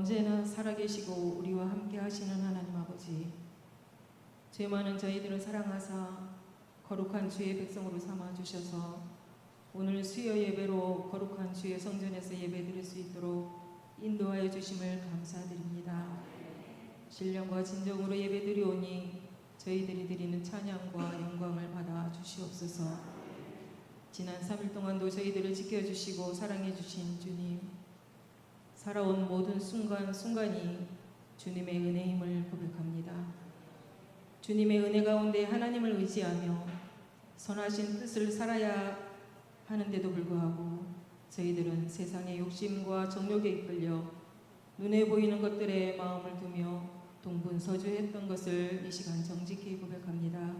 언제나 살아계시고 우리와 함께 하시는 하나님 아버지, 죄 많은 저희들을 사랑하사 거룩한 주의 백성으로 삼아주셔서 오늘 수요 예배로 거룩한 주의 성전에서 예배드릴 수 있도록 인도하여 주심을 감사드립니다. 신령과 진정으로 예배드리오니 저희들이 드리는 찬양과 영광을 받아 주시옵소서. 지난 3일 동안도 저희들을 지켜주시고 사랑해 주신 주님, 살아온 모든 순간순간이 주님의 은혜임을 고백합니다. 주님의 은혜 가운데 하나님을 의지하며 선하신 뜻을 살아야 하는데도 불구하고 저희들은 세상의 욕심과 정욕에 이끌려 눈에 보이는 것들에 마음을 두며 동분서주했던 것을 이 시간 정직히 고백합니다.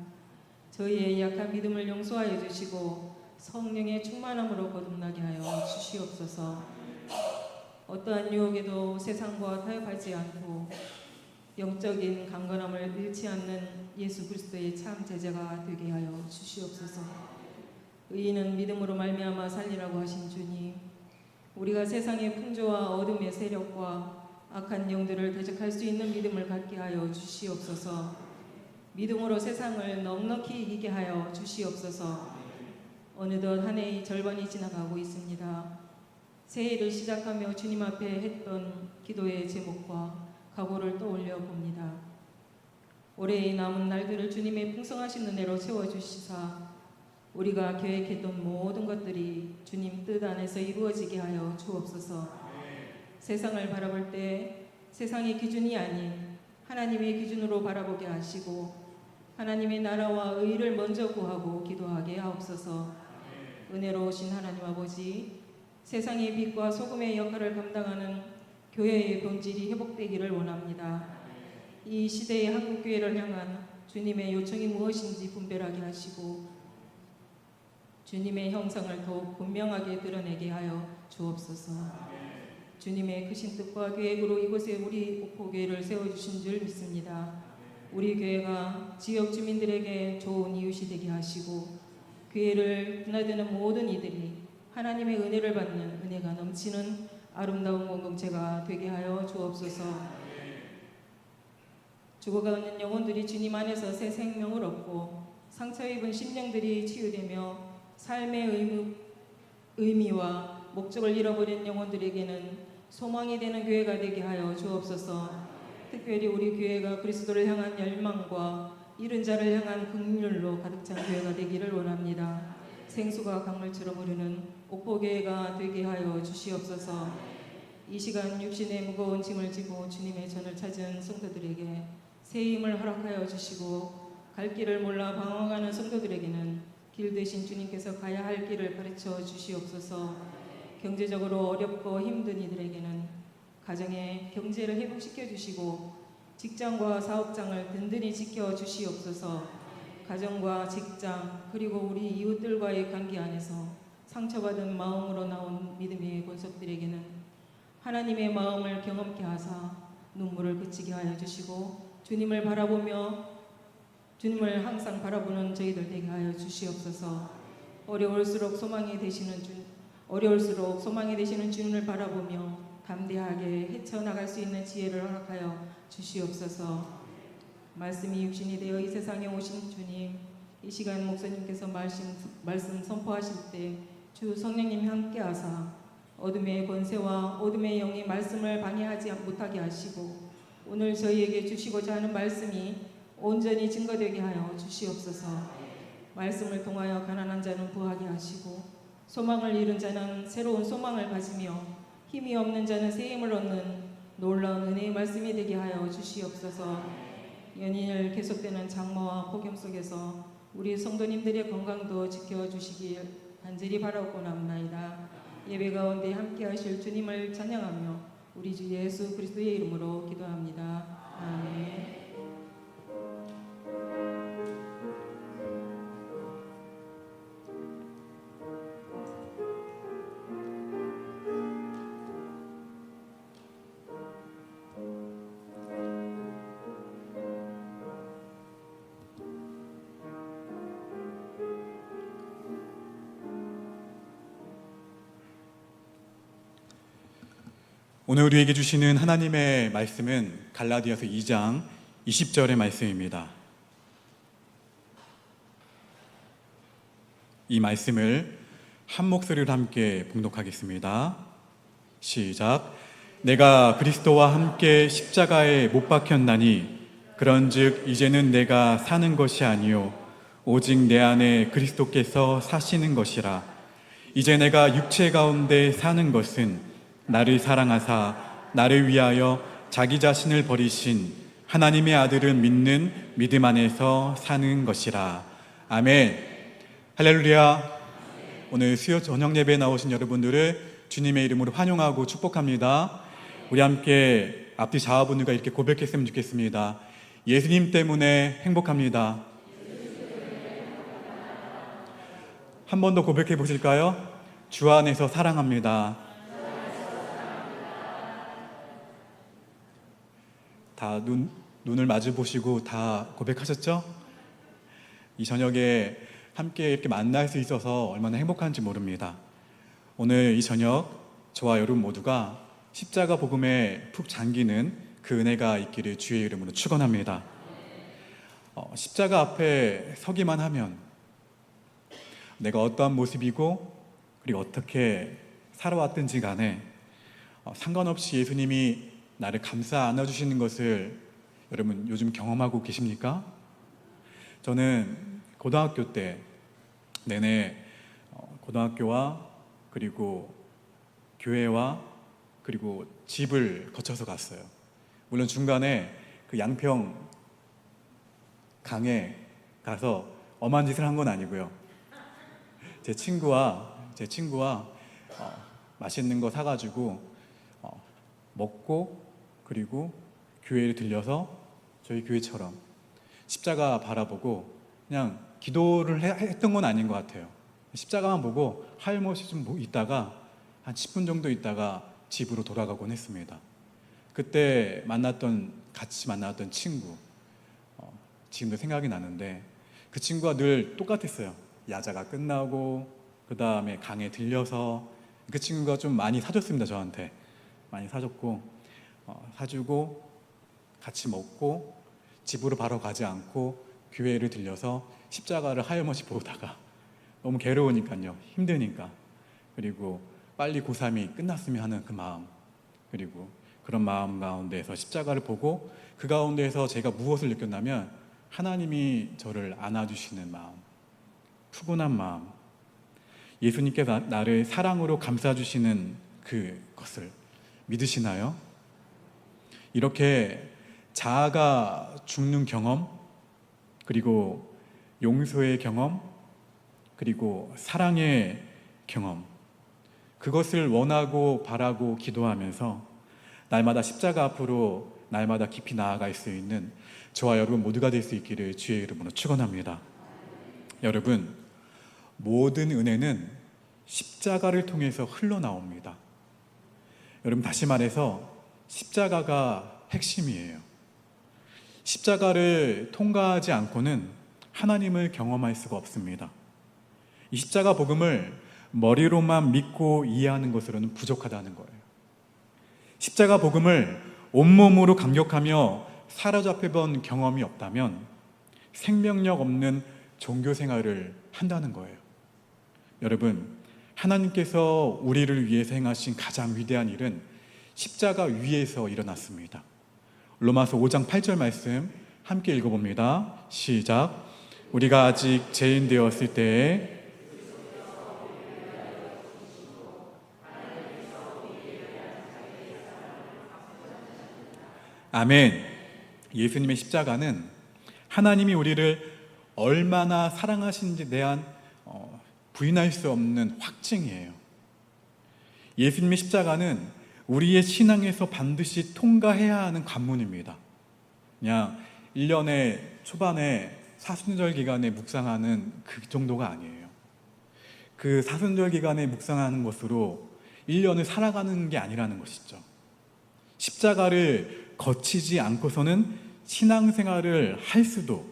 저희의 약한 믿음을 용서하여 주시고 성령의 충만함으로 거듭나게 하여 주시옵소서. 어떠한 유혹에도 세상과 타협하지 않고 영적인 강건함을 잃지 않는 예수 그리스도의 참 제자가 되게 하여 주시옵소서. 의인은 믿음으로 말미암아 살리라고 하신 주님, 우리가 세상의 풍조와 어둠의 세력과 악한 영들을 대적할 수 있는 믿음을 갖게 하여 주시옵소서. 믿음으로 세상을 넉넉히 이기게 하여 주시옵소서. 어느덧 한 해의 절반이 지나가고 있습니다. 새해를 시작하며 주님 앞에 했던 기도의 제목과 각오를 떠올려 봅니다. 올해의 남은 날들을 주님의 풍성하신 은혜로 채워주시사 우리가 계획했던 모든 것들이 주님 뜻 안에서 이루어지게 하여 주옵소서. 세상을 바라볼 때 세상의 기준이 아닌 하나님의 기준으로 바라보게 하시고 하나님의 나라와 의를 먼저 구하고 기도하게 하옵소서. 은혜로우신 하나님 아버지, 세상의 빛과 소금의 역할을 감당하는 교회의 본질이 회복되기를 원합니다. 이 시대의 한국교회를 향한 주님의 요청이 무엇인지 분별하게 하시고 주님의 형상을 더욱 분명하게 드러내게 하여 주옵소서. 주님의 크신 뜻과 계획으로 이곳에 우리 옥포교회를 세워주신 줄 믿습니다. 우리 교회가 지역 주민들에게 좋은 이웃이 되게 하시고 교회를 드나드는 모든 이들이 하나님의 은혜를 받는 은혜가 넘치는 아름다운 공동체가 되게 하여 주옵소서. 죽어가는 영혼들이 주님 안에서 새 생명을 얻고 상처 입은 심령들이 치유되며 삶의 의미와 목적을 잃어버린 영혼들에게는 소망이 되는 교회가 되게 하여 주옵소서. 특별히 우리 교회가 그리스도를 향한 열망과 잃은 자를 향한 긍휼로 가득 찬 교회가 되기를 원합니다. 생수가 강물처럼 흐르는 옥포교회가 되게 하여 주시옵소서. 이 시간 육신의 무거운 짐을 지고 주님의 전을 찾은 성도들에게 새 힘을 허락하여 주시고 갈 길을 몰라 방황하는 성도들에게는 길 대신 주님께서 가야 할 길을 가르쳐 주시옵소서. 경제적으로 어렵고 힘든 이들에게는 가정의 경제를 회복시켜 주시고 직장과 사업장을 든든히 지켜 주시옵소서. 가정과 직장 그리고 우리 이웃들과의 관계 안에서 상처받은 마음으로 나온 믿음의 권속들에게는 하나님의 마음을 경험케 하사 눈물을 그치게 하여 주시고 주님을 바라보며 주님을 항상 바라보는 저희들 되게 하여 주시옵소서. 어려울수록 소망이 되시는 주님을 바라보며 담대하게 헤쳐나갈 수 있는 지혜를 허락하여 주시옵소서. 말씀이 육신이 되어 이 세상에 오신 주님, 이 시간 목사님께서 말씀 선포하실 때 주 성령님이 함께하사 어둠의 권세와 어둠의 영이 말씀을 방해하지 못하게 하시고 오늘 저희에게 주시고자 하는 말씀이 온전히 증거되게 하여 주시옵소서. 말씀을 통하여 가난한 자는 부하게 하시고 소망을 잃은 자는 새로운 소망을 가지며 힘이 없는 자는 새 힘을 얻는 놀라운 은혜의 말씀이 되게 하여 주시옵소서. 연일 계속되는 장마와 폭염 속에서 우리 성도님들의 건강도 지켜주시길 간절히 바라옵고나옵나이다. 예배 가운데 함께하실 주님을 찬양하며 우리 주 예수 그리스도의 이름으로 기도합니다. 아멘. 오늘 우리에게 주시는 하나님의 말씀은 갈라디아서 2장 20절의 말씀입니다. 이 말씀을 한 목소리로 함께 봉독하겠습니다. 시작. 내가 그리스도와 함께 십자가에 못 박혔나니 그런즉 이제는 내가 사는 것이 아니요 오직 내 안에 그리스도께서 사시는 것이라. 이제 내가 육체 가운데 사는 것은 나를 사랑하사 나를 위하여 자기 자신을 버리신 하나님의 아들을 믿는 믿음 안에서 사는 것이라. 아멘. 할렐루야. 오늘 수요 저녁 예배에 나오신 여러분들을 주님의 이름으로 환영하고 축복합니다. 우리 함께 앞뒤 좌우분들과 이렇게 고백했으면 좋겠습니다. 예수님 때문에 행복합니다. 한 번 더 고백해 보실까요? 주 안에서 사랑합니다. 다 눈을 마주 보시고 다 고백하셨죠? 이 저녁에 함께 이렇게 만날 수 있어서 얼마나 행복한지 모릅니다. 오늘 이 저녁 저와 여러분 모두가 십자가 복음에 푹 잠기는 그 은혜가 있기를 주의 이름으로 축원합니다. 십자가 앞에 서기만 하면 내가 어떠한 모습이고 그리고 어떻게 살아왔든지 간에 상관없이 예수님이 나를 감싸 안아주시는 것을 여러분 요즘 경험하고 계십니까? 저는 고등학교 때 내내 고등학교와 그리고 교회와 그리고 집을 거쳐서 갔어요. 물론 중간에 그 양평 강에 가서 엄한 짓을 한 건 아니고요. 제 친구와 맛있는 거 사가지고 먹고 그리고 교회를 들려서 저희 교회처럼 십자가 바라보고 그냥 기도를 했던 건 아닌 것 같아요. 십자가만 보고 하염없이 좀 있다가 한 10분 정도 있다가 집으로 돌아가곤 했습니다. 그때 같이 만났던 친구, 지금도 생각이 나는데 그 친구가 늘 똑같았어요. 야자가 끝나고 그 다음에 강에 들려서 그 친구가 좀 많이 사줬습니다. 저한테 많이 사줬고 사주고 같이 먹고 집으로 바로 가지 않고 교회를 들려서 십자가를 하염없이 보다가 너무 괴로우니까요, 힘드니까, 그리고 빨리 고3이 끝났으면 하는 그 마음, 그리고 그런 마음 가운데에서 십자가를 보고 그 가운데에서 제가 무엇을 느꼈냐면 하나님이 저를 안아주시는 마음, 푸근한 마음, 예수님께서 나를 사랑으로 감싸주시는 그것을 믿으시나요? 이렇게 자아가 죽는 경험, 그리고 용서의 경험, 그리고 사랑의 경험, 그것을 원하고 바라고 기도하면서 날마다 십자가 앞으로 날마다 깊이 나아갈 수 있는 저와 여러분 모두가 될 수 있기를 주의 이름으로 축원합니다. 여러분, 모든 은혜는 십자가를 통해서 흘러나옵니다. 여러분, 다시 말해서 십자가가 핵심이에요. 십자가를 통과하지 않고는 하나님을 경험할 수가 없습니다. 이 십자가 복음을 머리로만 믿고 이해하는 것으로는 부족하다는 거예요. 십자가 복음을 온몸으로 감격하며 사로잡혀 본 경험이 없다면 생명력 없는 종교 생활을 한다는 거예요. 여러분, 하나님께서 우리를 위해서 행하신 가장 위대한 일은 십자가 위에서 일어났습니다. 로마서 5장 8절 말씀 함께 읽어봅니다. 시작. 우리가 아직 죄인 되었을 때에 아멘. 예수님의 십자가는 하나님이 우리를 얼마나 사랑하시는지 대한 부인할 수 없는 확증이에요. 예수님의 십자가는 우리의 신앙에서 반드시 통과해야 하는 관문입니다. 그냥 1년의 초반에 사순절 기간에 묵상하는 그 정도가 아니에요. 그 사순절 기간에 묵상하는 것으로 1년을 살아가는 게 아니라는 것이죠. 십자가를 거치지 않고서는 신앙생활을 할 수도,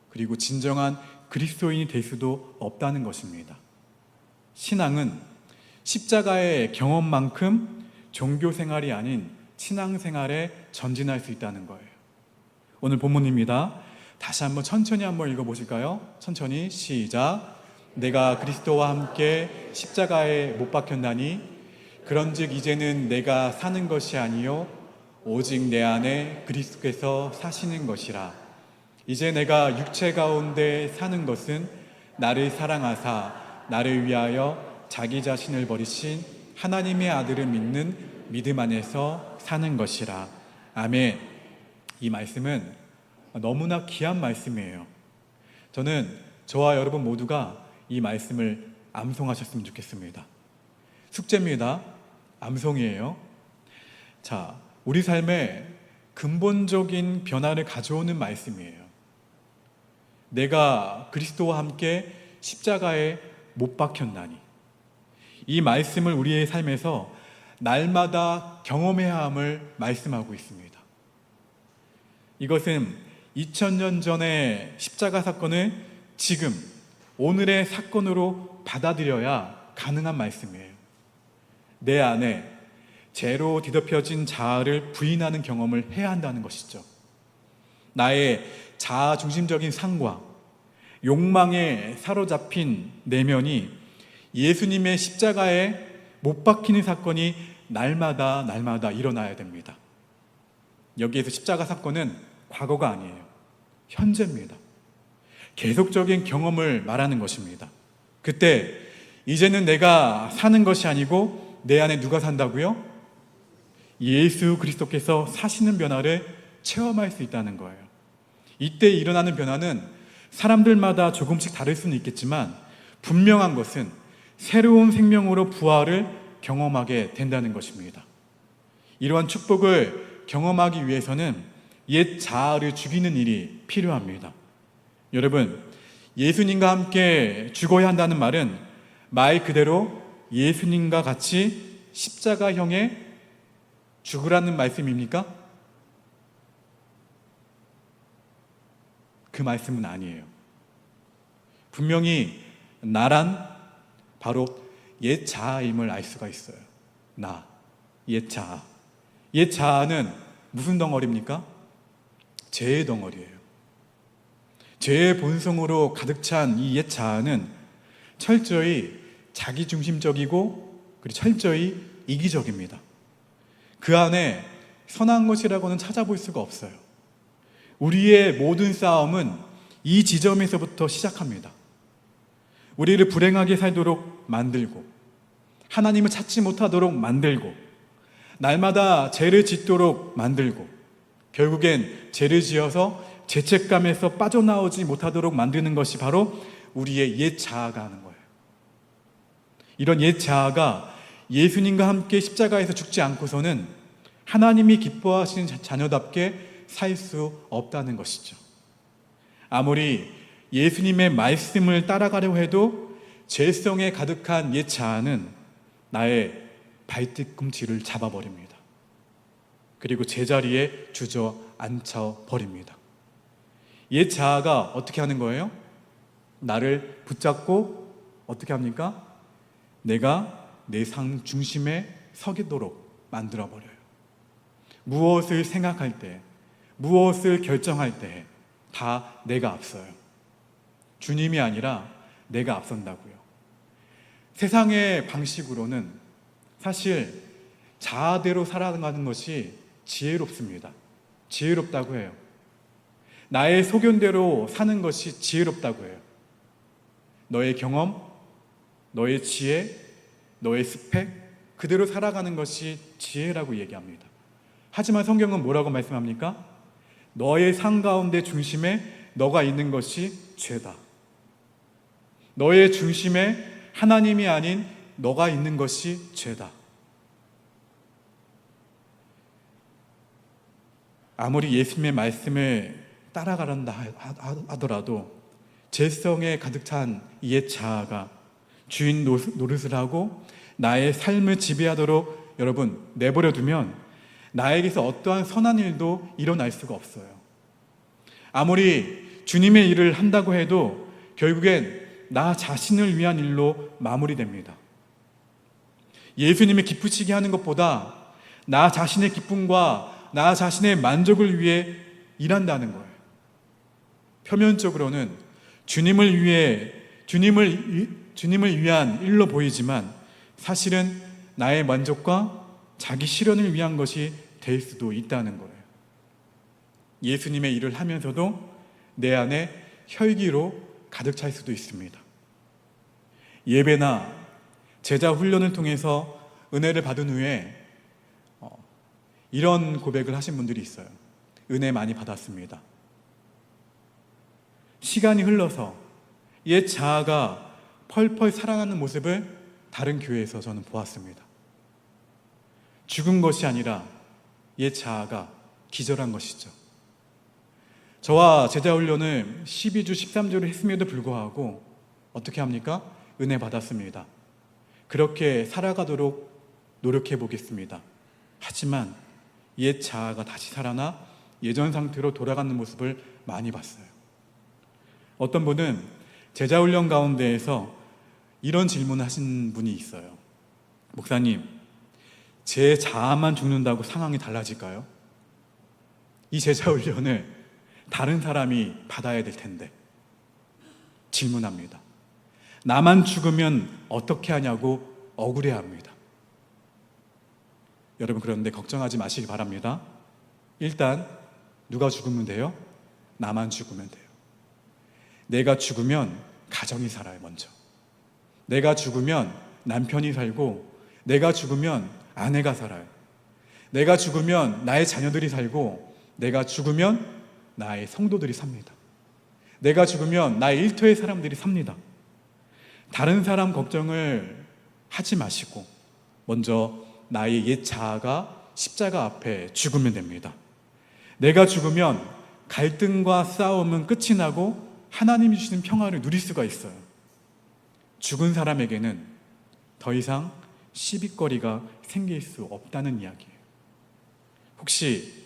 그리고 진정한 그리스도인이 될 수도 없다는 것입니다. 신앙은 십자가의 경험만큼 종교 생활이 아닌 신앙 생활에 전진할 수 있다는 거예요. 오늘 본문입니다. 다시 한번 천천히 한번 읽어보실까요? 천천히 시작. 내가 그리스도와 함께 십자가에 못 박혔나니 그런즉 이제는 내가 사는 것이 아니요 오직 내 안에 그리스도께서 사시는 것이라. 이제 내가 육체 가운데 사는 것은 나를 사랑하사 나를 위하여 자기 자신을 버리신 하나님의 아들을 믿는 믿음 안에서 사는 것이라. 아멘. 이 말씀은 너무나 귀한 말씀이에요. 저는 저와 여러분 모두가 이 말씀을 암송하셨으면 좋겠습니다. 숙제입니다. 암송이에요. 자, 우리 삶에 근본적인 변화를 가져오는 말씀이에요. 내가 그리스도와 함께 십자가에 못 박혔나니. 이 말씀을 우리의 삶에서 날마다 경험해야 함을 말씀하고 있습니다. 이것은 2000년 전의 십자가 사건을 지금 오늘의 사건으로 받아들여야 가능한 말씀이에요. 내 안에 죄로 뒤덮여진 자아를 부인하는 경험을 해야 한다는 것이죠. 나의 자아 중심적인 삶과 욕망에 사로잡힌 내면이 예수님의 십자가에 못 박히는 사건이 날마다 일어나야 됩니다. 여기에서 십자가 사건은 과거가 아니에요. 현재입니다. 계속적인 경험을 말하는 것입니다. 그때 이제는 내가 사는 것이 아니고 내 안에 누가 산다고요? 예수 그리스도께서 사시는 변화를 체험할 수 있다는 거예요. 이때 일어나는 변화는 사람들마다 조금씩 다를 수는 있겠지만 분명한 것은 새로운 생명으로 부활을 경험하게 된다는 것입니다. 이러한 축복을 경험하기 위해서는 옛 자아를 죽이는 일이 필요합니다. 여러분, 예수님과 함께 죽어야 한다는 말은 말 그대로 예수님과 같이 십자가형에 죽으라는 말씀입니까? 그 말씀은 아니에요. 분명히 나란 바로 옛 자아임을 알 수가 있어요. 나, 옛 자아. 옛 자아는 무슨 덩어리입니까? 죄의 덩어리예요. 죄의 본성으로 가득 찬 이 옛 자아는 철저히 자기중심적이고 그리고 철저히 이기적입니다. 그 안에 선한 것이라고는 찾아볼 수가 없어요. 우리의 모든 싸움은 이 지점에서부터 시작합니다. 우리를 불행하게 살도록 만들고 하나님을 찾지 못하도록 만들고 날마다 죄를 짓도록 만들고 결국엔 죄를 지어서 죄책감에서 빠져나오지 못하도록 만드는 것이 바로 우리의 옛 자아가 하는 거예요. 이런 옛 자아가 예수님과 함께 십자가에서 죽지 않고서는 하나님이 기뻐하시는 자녀답게 살 수 없다는 것이죠. 아무리 예수님의 말씀을 따라가려 해도 죄성에 가득한 옛 자아는 나의 발뒤꿈치를 잡아버립니다. 그리고 제자리에 주저앉혀 버립니다. 옛 자아가 어떻게 하는 거예요? 나를 붙잡고 어떻게 합니까? 내가 내 삶 중심에 서기도록 만들어버려요. 무엇을 생각할 때, 무엇을 결정할 때 다 내가 앞서요. 주님이 아니라 내가 앞선다고요. 세상의 방식으로는 사실 자아대로 살아가는 것이 지혜롭습니다. 지혜롭다고 해요. 나의 소견대로 사는 것이 지혜롭다고 해요. 너의 경험, 너의 지혜, 너의 스펙, 그대로 살아가는 것이 지혜라고 얘기합니다. 하지만 성경은 뭐라고 말씀합니까? 너의 삶 가운데 중심에 너가 있는 것이 죄다. 너의 중심에 하나님이 아닌 너가 있는 것이 죄다. 아무리 예수님의 말씀을 따라가란다 하더라도 죄성에 가득 찬 옛 자아가 주인 노릇을 하고 나의 삶을 지배하도록 여러분 내버려 두면 나에게서 어떠한 선한 일도 일어날 수가 없어요. 아무리 주님의 일을 한다고 해도 결국엔 나 자신을 위한 일로 마무리됩니다. 예수님을 기쁘시게 하는 것보다 나 자신의 기쁨과 나 자신의 만족을 위해 일한다는 거예요. 표면적으로는 주님을 위한 일로 보이지만 사실은 나의 만족과 자기 실현을 위한 것이 될 수도 있다는 거예요. 예수님의 일을 하면서도 내 안에 혈기로 가득 찰 수도 있습니다. 예배나 제자 훈련을 통해서 은혜를 받은 후에 이런 고백을 하신 분들이 있어요. 은혜 많이 받았습니다. 시간이 흘러서 옛 자아가 펄펄 살아나는 모습을 다른 교회에서 저는 보았습니다. 죽은 것이 아니라 옛 자아가 기절한 것이죠. 저와 제자 훈련을 12주, 13주를 했음에도 불구하고 어떻게 합니까? 은혜 받았습니다. 그렇게 살아가도록 노력해 보겠습니다. 하지만 옛 자아가 다시 살아나 예전 상태로 돌아가는 모습을 많이 봤어요. 어떤 분은 제자 훈련 가운데에서 이런 질문을 하신 분이 있어요. 목사님, 제 자아만 죽는다고 상황이 달라질까요? 이 제자 훈련을 다른 사람이 받아야 될 텐데 질문합니다. 나만 죽으면 어떻게 하냐고 억울해합니다. 여러분, 그런데 걱정하지 마시기 바랍니다. 일단 누가 죽으면 돼요? 나만 죽으면 돼요. 내가 죽으면 가정이 살아요. 먼저 내가 죽으면 남편이 살고, 내가 죽으면 아내가 살아요. 내가 죽으면 나의 자녀들이 살고, 내가 죽으면 나의 성도들이 삽니다. 내가 죽으면 나의 일터의 사람들이 삽니다. 다른 사람 걱정을 하지 마시고 먼저 나의 옛 자아가 십자가 앞에 죽으면 됩니다. 내가 죽으면 갈등과 싸움은 끝이 나고 하나님이 주시는 평화를 누릴 수가 있어요. 죽은 사람에게는 더 이상 시비거리가 생길 수 없다는 이야기예요. 혹시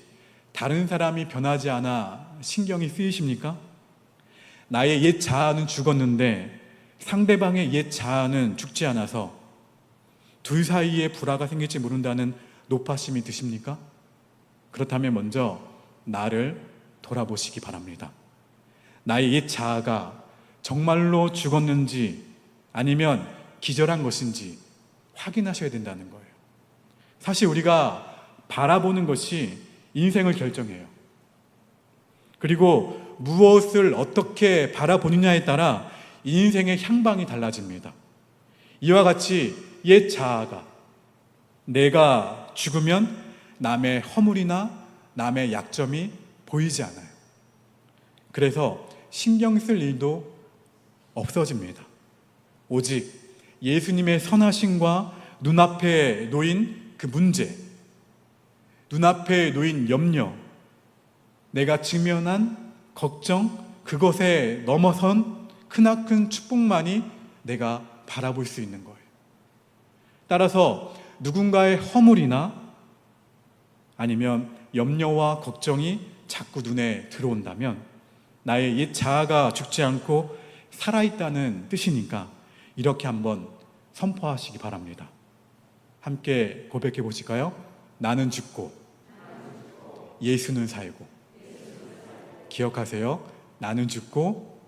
다른 사람이 변하지 않아 신경이 쓰이십니까? 나의 옛 자아는 죽었는데 상대방의 옛 자아는 죽지 않아서 둘 사이에 불화가 생길지 모른다는 노파심이 드십니까? 그렇다면 먼저 나를 돌아보시기 바랍니다. 나의 옛 자아가 정말로 죽었는지 아니면 기절한 것인지 확인하셔야 된다는 거예요. 사실 우리가 바라보는 것이 인생을 결정해요. 그리고 무엇을 어떻게 바라보느냐에 따라 인생의 향방이 달라집니다. 이와 같이 옛 자아가 내가 죽으면 남의 허물이나 남의 약점이 보이지 않아요. 그래서 신경 쓸 일도 없어집니다. 오직 예수님의 선하심과 눈앞에 놓인 그 문제, 눈앞에 놓인 염려, 내가 직면한 걱정, 그것에 넘어선 크나큰 축복만이 내가 바라볼 수 있는 거예요. 따라서 누군가의 허물이나 아니면 염려와 걱정이 자꾸 눈에 들어온다면 나의 옛 자아가 죽지 않고 살아있다는 뜻이니까 이렇게 한번 선포하시기 바랍니다. 함께 고백해 보실까요? 나는 죽고 예수는 살고. 기억하세요. 나는 죽고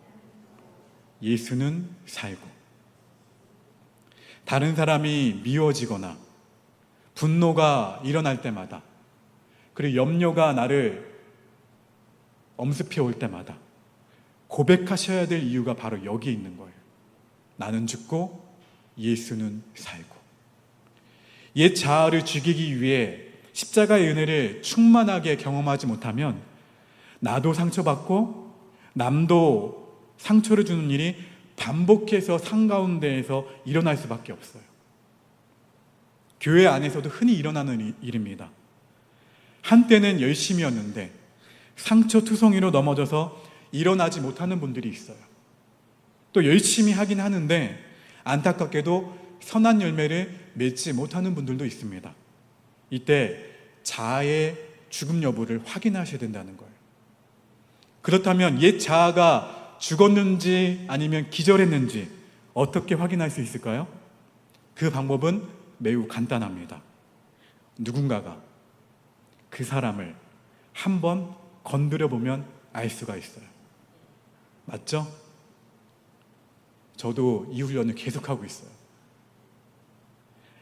예수는 살고. 다른 사람이 미워지거나 분노가 일어날 때마다, 그리고 염려가 나를 엄습해 올 때마다 고백하셔야 될 이유가 바로 여기 있는 거예요. 나는 죽고 예수는 살고. 옛 자아를 죽이기 위해 십자가의 은혜를 충만하게 경험하지 못하면 나도 상처받고 남도 상처를 주는 일이 반복해서 삶 가운데에서 일어날 수밖에 없어요. 교회 안에서도 흔히 일어나는 일입니다. 한때는 열심이었는데 상처투성이로 넘어져서 일어나지 못하는 분들이 있어요. 또 열심히 하긴 하는데 안타깝게도 선한 열매를 맺지 못하는 분들도 있습니다. 이때 자아의 죽음 여부를 확인하셔야 된다는 거예요. 그렇다면 옛 자아가 죽었는지 아니면 기절했는지 어떻게 확인할 수 있을까요? 그 방법은 매우 간단합니다. 누군가가 그 사람을 한번 건드려 보면 알 수가 있어요. 맞죠? 저도 이 훈련을 계속하고 있어요.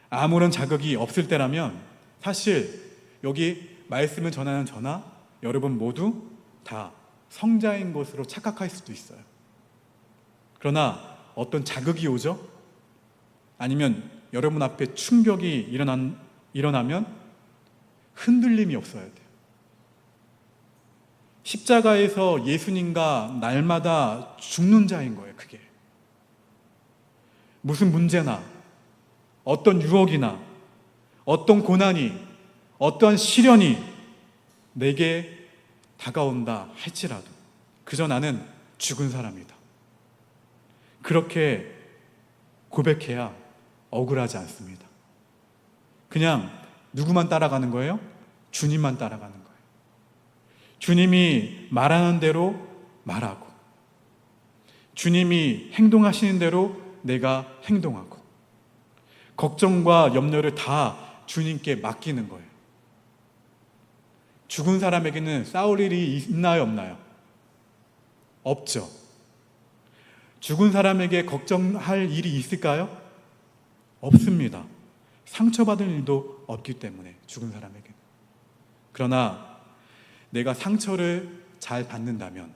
아무런 자극이 없을 때라면 사실 여기 말씀을 전하는 저나 여러분 모두 다 성자인 것으로 착각할 수도 있어요. 그러나 어떤 자극이 오죠? 아니면 여러분 앞에 충격이 일어나면 흔들림이 없어야 돼요. 십자가에서 예수님과 날마다 죽는 자인 거예요, 그게. 무슨 문제나, 어떤 유혹이나, 어떤 고난이, 어떠한 시련이 내게 다가온다 할지라도 그저 나는 죽은 사람이다. 그렇게 고백해야 억울하지 않습니다. 그냥 누구만 따라가는 거예요? 주님만 따라가는 거예요. 주님이 말하는 대로 말하고, 주님이 행동하시는 대로 내가 행동하고, 걱정과 염려를 다 주님께 맡기는 거예요. 죽은 사람에게는 싸울 일이 있나요, 없나요? 없죠. 죽은 사람에게 걱정할 일이 있을까요? 없습니다. 상처받을 일도 없기 때문에, 죽은 사람에게는. 그러나 내가 상처를 잘 받는다면,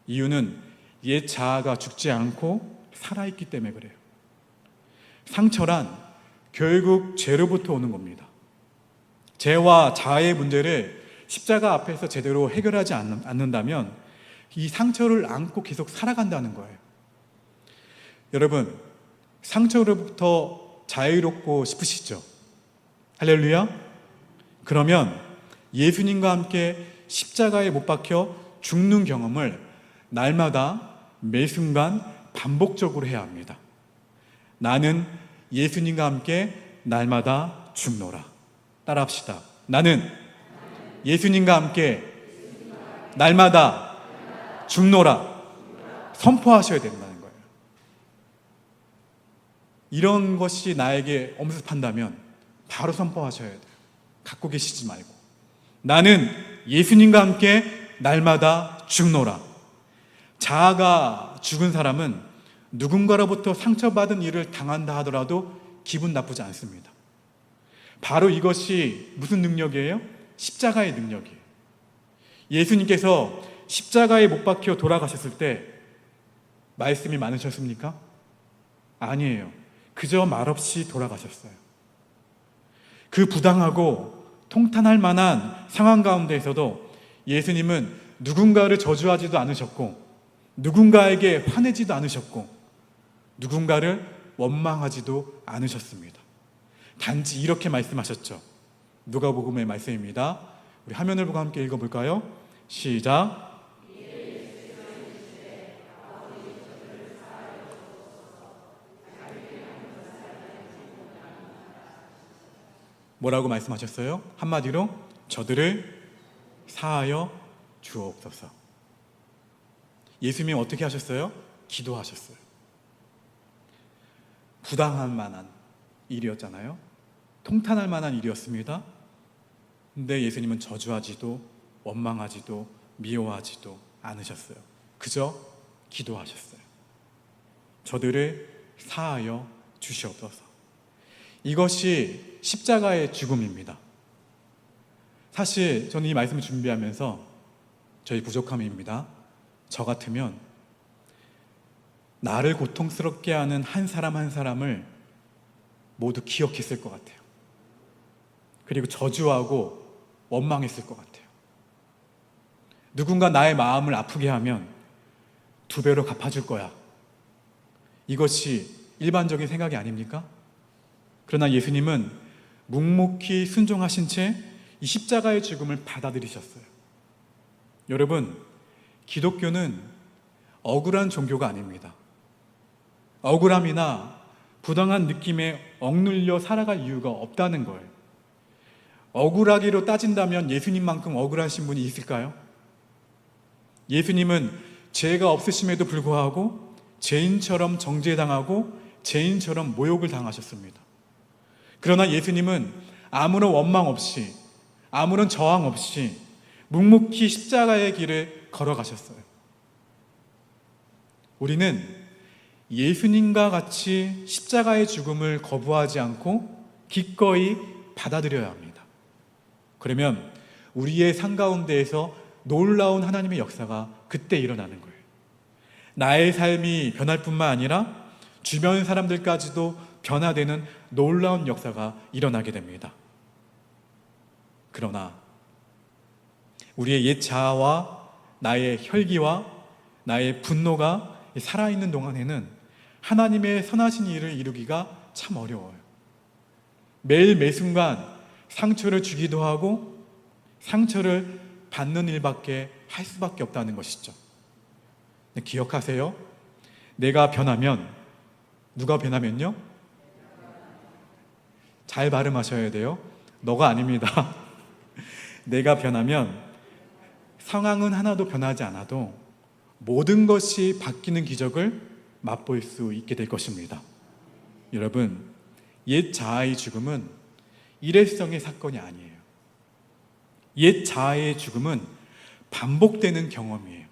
이유는 옛 자아가 죽지 않고 살아있기 때문에 그래요. 상처란 결국 죄로부터 오는 겁니다. 죄와 자아의 문제를 십자가 앞에서 제대로 해결하지 않는다면 이 상처를 안고 계속 살아간다는 거예요. 여러분, 상처로부터 자유롭고 싶으시죠? 할렐루야? 그러면 예수님과 함께 십자가에 못 박혀 죽는 경험을 날마다 매 순간 반복적으로 해야 합니다. 나는 예수님과 함께 날마다 죽노라. 따라합시다. 나는 예수님과 함께 날마다 죽노라. 선포하셔야 된다는 거예요. 이런 것이 나에게 엄습한다면 바로 선포하셔야 돼요. 갖고 계시지 말고. 나는 예수님과 함께 날마다 죽노라. 자아가 죽은 사람은 누군가로부터 상처받은 일을 당한다 하더라도 기분 나쁘지 않습니다. 바로 이것이 무슨 능력이에요? 십자가의 능력이에요. 예수님께서 십자가에 못 박혀 돌아가셨을 때 말씀이 많으셨습니까? 아니에요. 그저 말없이 돌아가셨어요. 그 부당하고 통탄할 만한 상황 가운데에서도 예수님은 누군가를 저주하지도 않으셨고, 누군가에게 화내지도 않으셨고, 누군가를 원망하지도 않으셨습니다. 단지 이렇게 말씀하셨죠. 누가복음의 말씀입니다. 우리 화면을 보고 함께 읽어볼까요? 시작. 뭐라고 말씀하셨어요? 한마디로 저들을 사하여 주옵소서. 예수님이 어떻게 하셨어요? 기도하셨어요. 부당할 만한 일이었잖아요. 통탄할 만한 일이었습니다. 근데 예수님은 저주하지도 원망하지도 미워하지도 않으셨어요. 그저 기도하셨어요. 저들을 사하여 주시옵소서. 이것이 십자가의 죽음입니다. 사실 저는 이 말씀을 준비하면서 저희 부족함입니다. 저 같으면 나를 고통스럽게 하는 한 사람 한 사람을 모두 기억했을 것 같아요. 그리고 저주하고 원망했을 것 같아요. 누군가 나의 마음을 아프게 하면 2배로 갚아줄 거야. 이것이 일반적인 생각이 아닙니까? 그러나 예수님은 묵묵히 순종하신 채 이 십자가의 죽음을 받아들이셨어요. 여러분, 기독교는 억울한 종교가 아닙니다. 억울함이나 부당한 느낌에 억눌려 살아갈 이유가 없다는 거예요. 억울하기로 따진다면 예수님만큼 억울하신 분이 있을까요? 예수님은 죄가 없으심에도 불구하고 죄인처럼 정죄당하고 죄인처럼 모욕을 당하셨습니다. 그러나 예수님은 아무런 원망 없이, 아무런 저항 없이 묵묵히 십자가의 길을 걸어가셨어요. 우리는 예수님과 같이 십자가의 죽음을 거부하지 않고 기꺼이 받아들여야 합니다. 그러면 우리의 삶 가운데에서 놀라운 하나님의 역사가 그때 일어나는 거예요. 나의 삶이 변할 뿐만 아니라 주변 사람들까지도 변화되는 놀라운 역사가 일어나게 됩니다. 그러나 우리의 옛 자아와 나의 혈기와 나의 분노가 살아있는 동안에는 하나님의 선하신 일을 이루기가 참 어려워요. 매일 매순간 상처를 주기도 하고 상처를 받는 일밖에 할 수밖에 없다는 것이죠. 기억하세요. 내가 변하면, 누가 변하면요? 잘 발음하셔야 돼요. 너가 아닙니다. 내가 변하면 상황은 하나도 변하지 않아도 모든 것이 바뀌는 기적을 맛볼 수 있게 될 것입니다. 여러분, 옛 자아의 죽음은 일회성의 사건이 아니에요. 옛 자아의 죽음은 반복되는 경험이에요.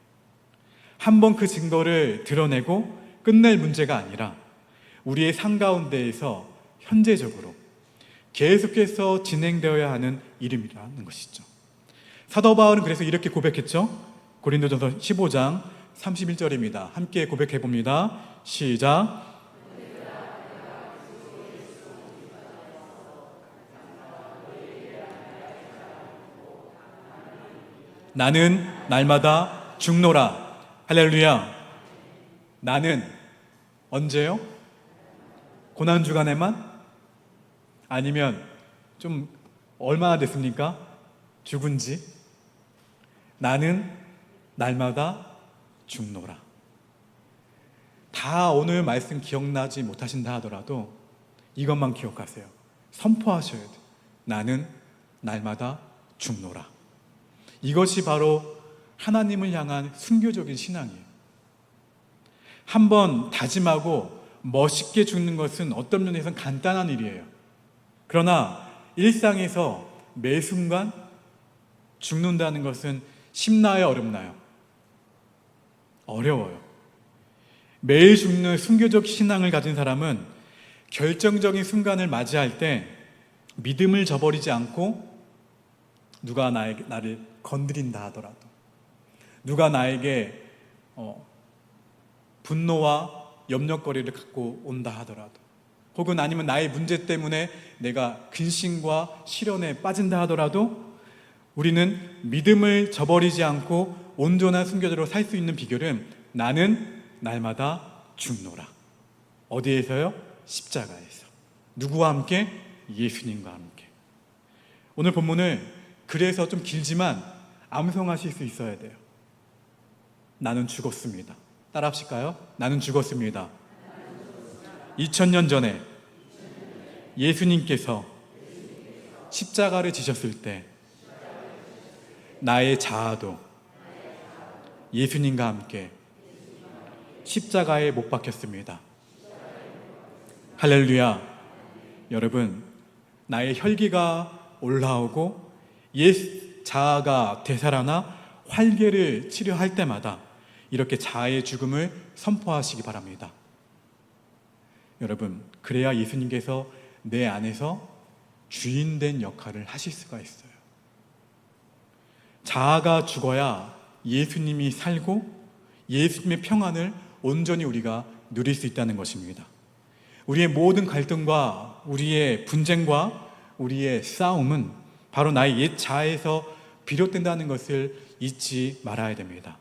한번 그 증거를 드러내고 끝낼 문제가 아니라 우리의 삶 가운데에서 현재적으로 계속해서 진행되어야 하는 일임이라는 것이죠. 사도 바울은 그래서 이렇게 고백했죠. 고린도전서 15장 31절입니다. 함께 고백해 봅니다. 시작. 나는 날마다 죽노라. 할렐루야. 나는 언제요? 고난주간에만? 아니면 좀 얼마나 됐습니까? 죽은 지? 나는 날마다 죽노라. 다 오늘 말씀 기억나지 못하신다 하더라도 이것만 기억하세요. 선포하셔야 돼요. 나는 날마다 죽노라. 이것이 바로 하나님을 향한 순교적인 신앙이에요. 한번 다짐하고 멋있게 죽는 것은 어떤 면에서는 간단한 일이에요. 그러나 일상에서 매 순간 죽는다는 것은 쉽나요, 어렵나요? 어려워요. 매일 죽는 순교적 신앙을 가진 사람은 결정적인 순간을 맞이할 때 믿음을 저버리지 않고 누가 나를 건드린다 하더라도, 누가 나에게 분노와 염려거리를 갖고 온다 하더라도, 혹은 아니면 나의 문제 때문에 내가 근심과 시련에 빠진다 하더라도 우리는 믿음을 저버리지 않고 온전한 순교자로 살 수 있는 비결은 나는 날마다 죽노라. 어디에서요? 십자가에서. 누구와 함께? 예수님과 함께. 오늘 본문을 그래서 좀 길지만 암송하실 수 있어야 돼요. 나는 죽었습니다. 따라 하실까요? 나는 죽었습니다. 2000년 전에 예수님께서 십자가를 지셨을 때 나의 자아도 예수님과 함께 십자가에 못 박혔습니다. 할렐루야. 여러분, 나의 혈기가 올라오고 옛 자아가 되살아나 활개를 치료할 때마다 이렇게 자아의 죽음을 선포하시기 바랍니다. 여러분, 그래야 예수님께서 내 안에서 주인된 역할을 하실 수가 있어요. 자아가 죽어야 예수님이 살고 예수님의 평안을 온전히 우리가 누릴 수 있다는 것입니다. 우리의 모든 갈등과 우리의 분쟁과 우리의 싸움은 바로 나의 옛 자아에서 비롯된다는 것을 잊지 말아야 됩니다.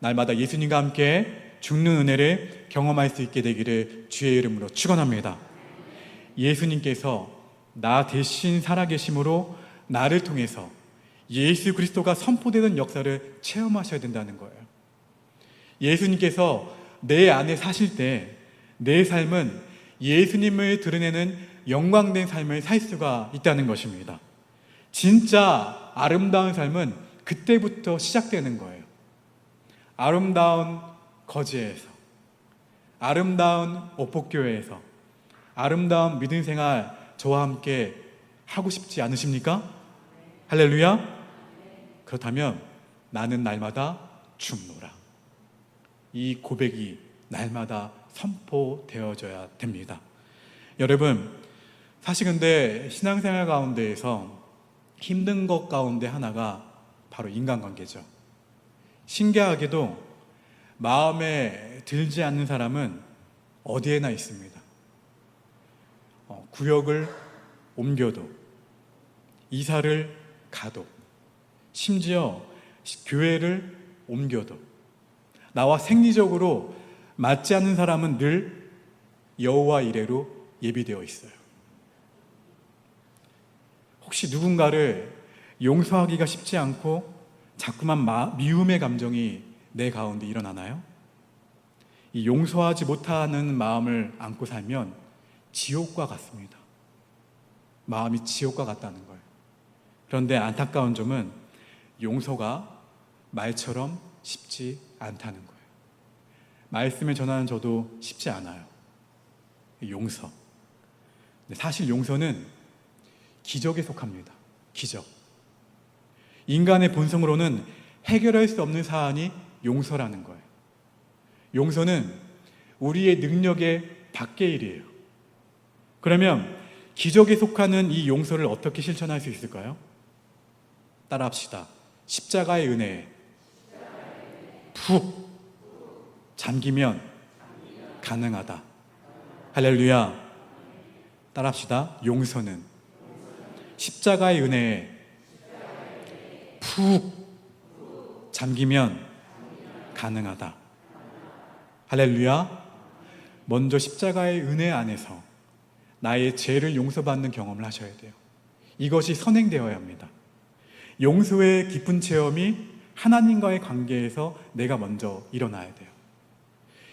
날마다 예수님과 함께 죽는 은혜를 경험할 수 있게 되기를 주의 이름으로 축원합니다. 예수님께서 나 대신 살아계심으로 나를 통해서 예수 그리스도가 선포되는 역사를 체험하셔야 된다는 거예요. 예수님께서 내 안에 사실 때 내 삶은 예수님을 드러내는 영광된 삶을 살 수가 있다는 것입니다. 진짜 아름다운 삶은 그때부터 시작되는 거예요. 아름다운 거제에서, 아름다운 오복교회에서, 아름다운 믿음 생활 저와 함께 하고 싶지 않으십니까? 할렐루야. 그렇다면 나는 날마다 춤노라. 이 고백이 날마다 선포되어져야 됩니다. 여러분, 사실 근데 신앙생활 가운데에서 힘든 것 가운데 하나가 바로 인간관계죠. 신기하게도 마음에 들지 않는 사람은 어디에나 있습니다. 구역을 옮겨도, 이사를 가도, 심지어 교회를 옮겨도 나와 생리적으로 맞지 않는 사람은 늘 여호와 이레로 예비되어 있어요. 혹시 누군가를 용서하기가 쉽지 않고 자꾸만 미움의 감정이 내 가운데 일어나나요? 이 용서하지 못하는 마음을 안고 살면 지옥과 같습니다. 마음이 지옥과 같다는 거예요. 그런데 안타까운 점은 용서가 말처럼 쉽지 않다는 거예요. 말씀을 전하는 저도 쉽지 않아요. 용서. 근데 사실 용서는 기적에 속합니다. 기적. 인간의 본성으로는 해결할 수 없는 사안이 용서라는 거예요. 용서는 우리의 능력의 밖의 일이에요. 그러면 기적에 속하는 이 용서를 어떻게 실천할 수 있을까요? 따라합시다. 십자가의 은혜에 푹 잠기면 가능하다. 할렐루야. 따라합시다. 용서는 십자가의 은혜에 푹 잠기면 가능하다. 할렐루야. 먼저 십자가의 은혜 안에서 나의 죄를 용서받는 경험을 하셔야 돼요. 이것이 선행되어야 합니다. 용서의 깊은 체험이 하나님과의 관계에서 내가 먼저 일어나야 돼요.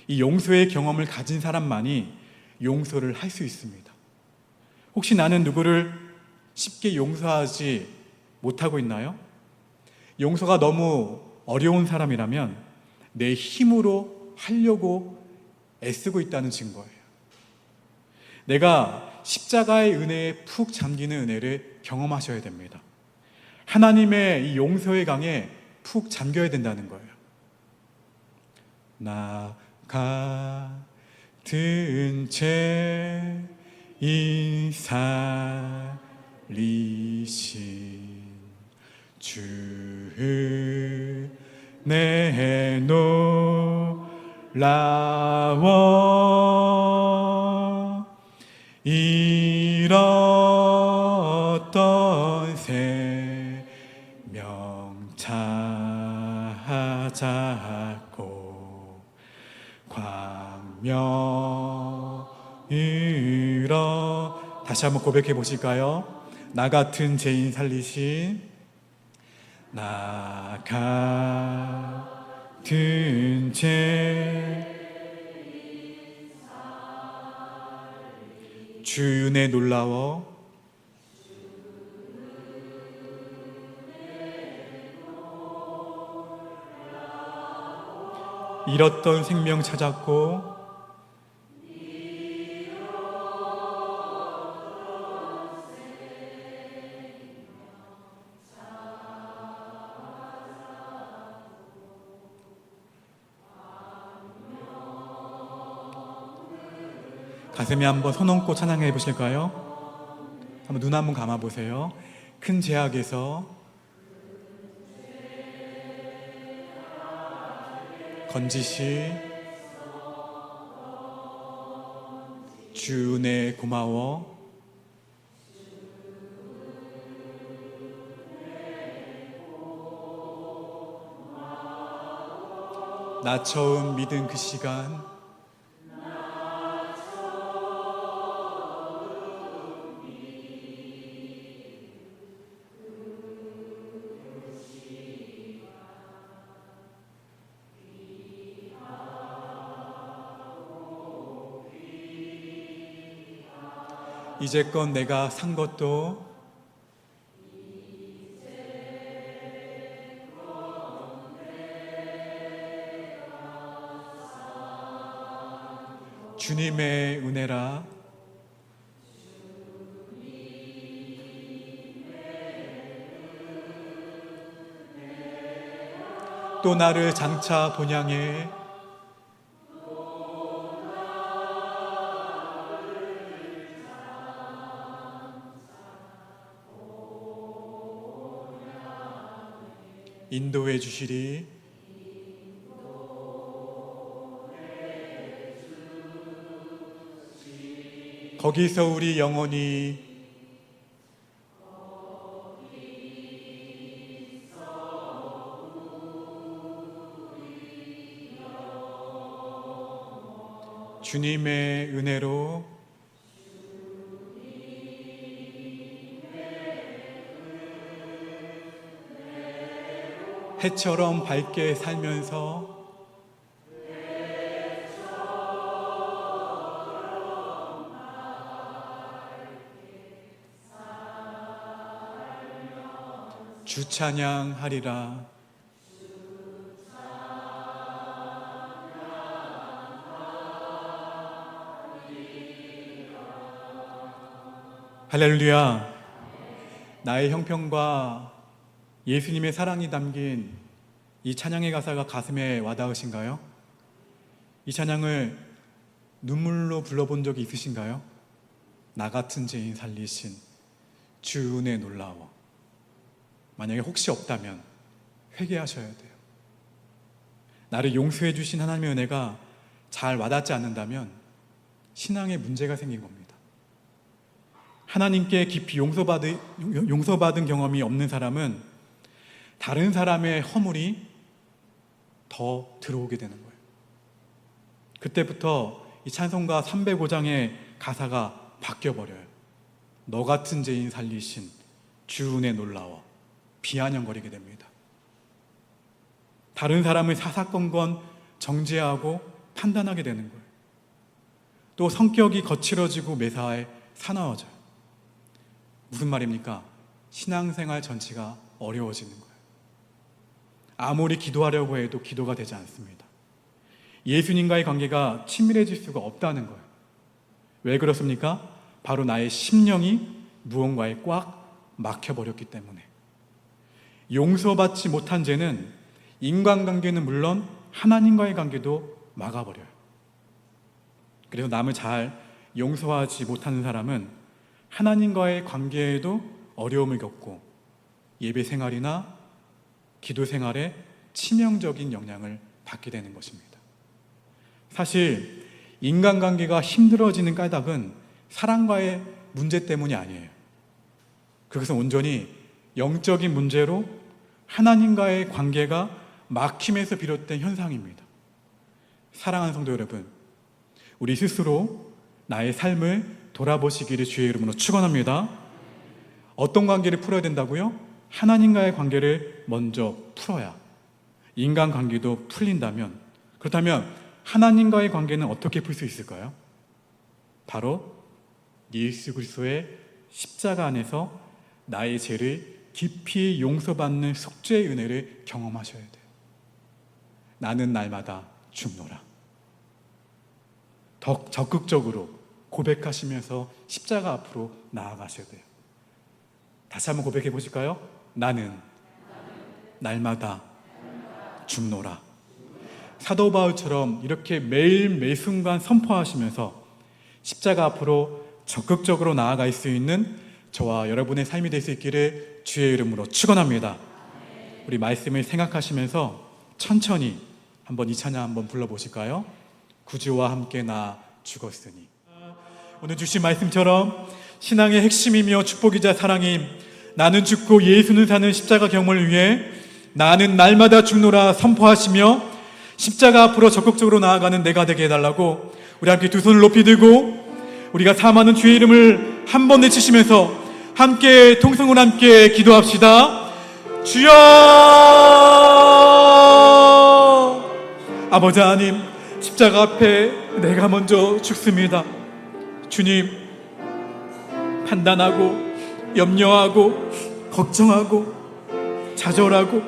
이 용서의 경험을 가진 사람만이 용서를 할 수 있습니다. 혹시 나는 누구를 쉽게 용서하지 못하고 있나요? 용서가 너무 어려운 사람이라면 내 힘으로 하려고 애쓰고 있다는 증거예요. 내가 십자가의 은혜에 푹 잠기는 은혜를 경험하셔야 됩니다. 하나님의 이 용서의 강에 푹 잠겨야 된다는 거예요. 나 같은 죄인 살리신 주 내 놀라워 잃었던 생명 찾았고 광명이러 다시 한번 고백해 보실까요? 나 같은 죄인 살리신 나 같은 죄 주 은혜 놀라워 잃었던 생명 찾았고 가슴에 한번 손 얹고 찬양해 보실까요? 한번 눈 한번 감아 보세요. 큰 제약에서 건지시 주 은혜 고마워 나 처음 믿은 그 시간 이제껏 내가 산 것도 주님의 은혜라 또 나를 장차 본향해 인도해 주시리. 거기서 우리 영혼이 주님의 은혜로 해처럼 밝게 살면서 주 찬양하리라. 할렐루야. 나의 형편과 예수님의 사랑이 담긴 이 찬양의 가사가 가슴에 와닿으신가요? 이 찬양을 눈물로 불러본 적이 있으신가요? 나 같은 죄인 살리신 주 은혜 놀라워. 만약에 혹시 없다면 회개하셔야 돼요. 나를 용서해 주신 하나님의 은혜가 잘 와닿지 않는다면 신앙에 문제가 생긴 겁니다. 하나님께 깊이 용서받은 경험이 없는 사람은 다른 사람의 허물이 더 들어오게 되는 거예요. 그때부터 이 찬송가 305장의 가사가 바뀌어버려요. 너 같은 죄인 살리신 주 은혜 놀라워. 비아냥거리게 됩니다. 다른 사람을 사사건건 정죄하고 판단하게 되는 거예요. 또 성격이 거칠어지고 매사에 사나워져요. 무슨 말입니까? 신앙생활 전체가 어려워지는 거예요. 아무리 기도하려고 해도 기도가 되지 않습니다. 예수님과의 관계가 친밀해질 수가 없다는 거예요. 왜 그렇습니까? 바로 나의 심령이 무언가에 꽉 막혀버렸기 때문에. 용서받지 못한 죄는 인간관계는 물론 하나님과의 관계도 막아버려요. 그래서 남을 잘 용서하지 못하는 사람은 하나님과의 관계에도 어려움을 겪고 예배 생활이나 기도 생활에 치명적인 영향을 받게 되는 것입니다. 사실 인간관계가 힘들어지는 까닭은 사랑과의 문제 때문이 아니에요. 그것은 온전히 영적인 문제로 하나님과의 관계가 막힘에서 비롯된 현상입니다. 사랑하는 성도 여러분, 우리 스스로 나의 삶을 돌아보시기를 주의 이름으로 축원합니다. 어떤 관계를 풀어야 된다고요? 하나님과의 관계를 먼저 풀어야 인간관계도 풀린다면, 그렇다면 하나님과의 관계는 어떻게 풀 수 있을까요? 바로 예수 그리스도의 십자가 안에서 나의 죄를 깊이 용서받는 속죄의 은혜를 경험하셔야 돼요. 나는 날마다 죽노라. 더 적극적으로 고백하시면서 십자가 앞으로 나아가셔야 돼요. 다시 한번 고백해 보실까요? 나는 날마다 죽노라. 사도 바울처럼 이렇게 매일 매순간 선포하시면서 십자가 앞으로 적극적으로 나아갈 수 있는 저와 여러분의 삶이 될 수 있기를 주의 이름으로 축원합니다. 우리 말씀을 생각하시면서 천천히 한번 이 찬양 한번 불러보실까요? 구주와 함께 나 죽었으니. 오늘 주신 말씀처럼 신앙의 핵심이며 축복이자 사랑임, 나는 죽고 예수는 사는 십자가 경험을 위해 나는 날마다 죽노라 선포하시며 십자가 앞으로 적극적으로 나아가는 내가 되게 해달라고 우리 함께 두 손을 높이 들고 우리가 사모하는 주의 이름을 한 번 외치시면서 함께 통성으로 함께 기도합시다. 주여! 아버지 하나님, 십자가 앞에 내가 먼저 죽습니다. 주님, 판단하고 염려하고 걱정하고 좌절하고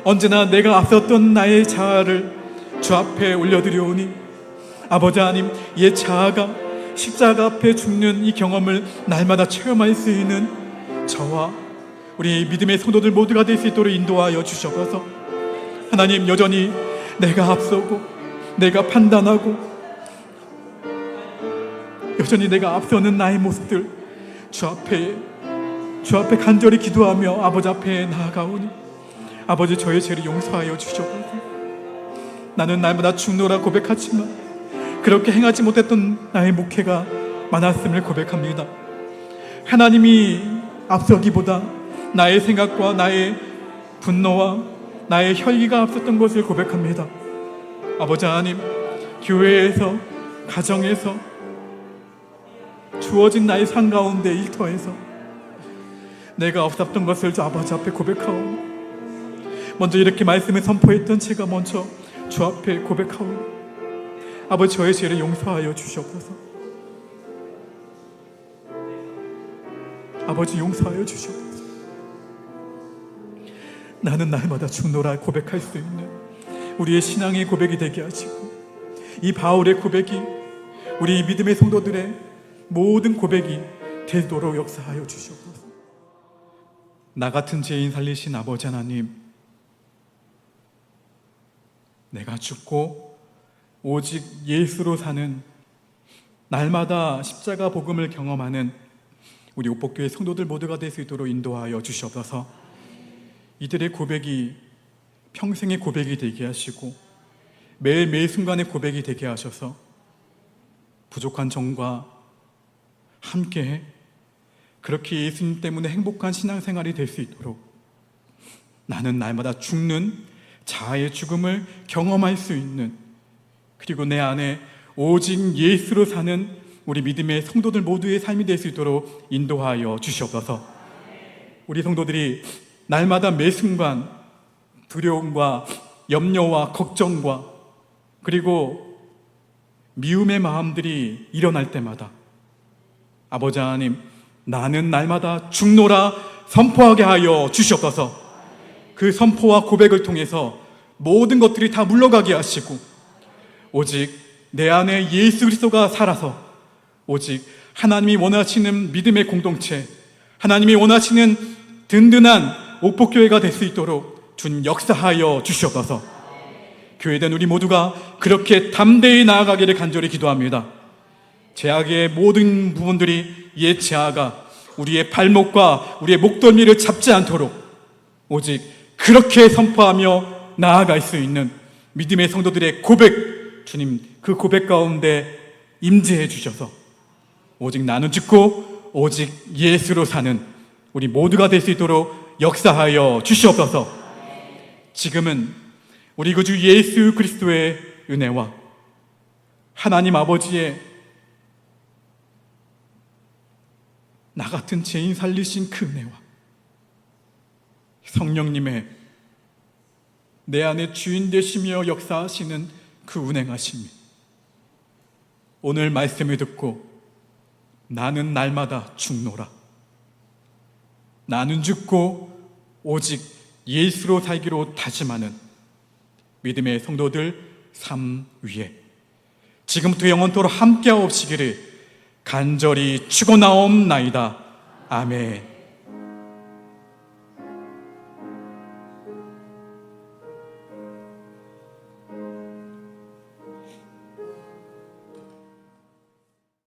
언제나 내가 앞섰던 나의 자아를 주 앞에 올려드려오니 아버지 하나님, 옛 자아가 십자가 앞에 죽는 이 경험을 날마다 체험할 수 있는 저와 우리 믿음의 성도들 모두가 될 수 있도록 인도하여 주셔서 하나님, 여전히 내가 앞서고 내가 판단하고 여전히 내가 앞서는 나의 모습들 주 앞에 간절히 기도하며 아버지 앞에 나아가오니 아버지, 저의 죄를 용서하여 주시옵소서. 나는 날마다 죽노라 고백하지만 그렇게 행하지 못했던 나의 목회가 많았음을 고백합니다. 하나님이 앞서기보다 나의 생각과 나의 분노와 나의 혈기가 앞섰던 것을 고백합니다. 아버지 하나님, 교회에서, 가정에서, 주어진 나의 삶 가운데 일터에서 내가 없었던 것을 주 아버지 앞에 고백하오니 먼저 이렇게 말씀을 선포했던 제가 먼저 주 앞에 고백하오니 아버지, 저의 죄를 용서하여 주시옵소서. 아버지, 용서하여 주시옵소서. 나는 날마다 죽노라 고백할 수 있는 우리의 신앙의 고백이 되게 하시고 이 바울의 고백이 우리 믿음의 성도들의 모든 고백이 되도록 역사하여 주시옵소서. 나 같은 죄인 살리신 아버지 하나님, 내가 죽고 오직 예수로 사는 날마다 십자가 복음을 경험하는 우리 옥복교회 성도들 모두가 될 수 있도록 인도하여 주시옵소서. 이들의 고백이 평생의 고백이 되게 하시고 매일 순간의 고백이 되게 하셔서 부족한 정과 함께 그렇게 예수님 때문에 행복한 신앙생활이 될 수 있도록 나는 날마다 죽는 자아의 죽음을 경험할 수 있는, 그리고 내 안에 오직 예수로 사는 우리 믿음의 성도들 모두의 삶이 될 수 있도록 인도하여 주시옵소서. 우리 성도들이 날마다 매 순간 두려움과 염려와 걱정과 그리고 미움의 마음들이 일어날 때마다 아버지 하나님, 나는 날마다 죽노라 선포하게 하여 주시옵소서. 그 선포와 고백을 통해서 모든 것들이 다 물러가게 하시고 오직 내 안에 예수 그리스도가 살아서 오직 하나님이 원하시는 믿음의 공동체, 하나님이 원하시는 든든한 옥복교회가 될 수 있도록 주님 역사하여 주시옵소서. 교회된 우리 모두가 그렇게 담대히 나아가기를 간절히 기도합니다. 죄악의 모든 부분들이 옛 죄악가 우리의 발목과 우리의 목덜미를 잡지 않도록 오직 그렇게 선포하며 나아갈 수 있는 믿음의 성도들의 고백, 주님 그 고백 가운데 임재해 주셔서 오직 나는 죽고 오직 예수로 사는 우리 모두가 될 수 있도록 역사하여 주시옵소서. 지금은 우리 구주 예수 그리스도의 은혜와 하나님 아버지의 나 같은 죄인 살리신 그 은혜와 성령님의 내 안에 주인 되시며 역사하시는 그 운행하심이 오늘 말씀을 듣고 나는 날마다 죽노라, 나는 죽고 오직 예수로 살기로 다짐하는 믿음의 성도들 삶 위에 지금부터 영원토록 함께하옵시기를 간절히 축원하옵나이다. 아멘.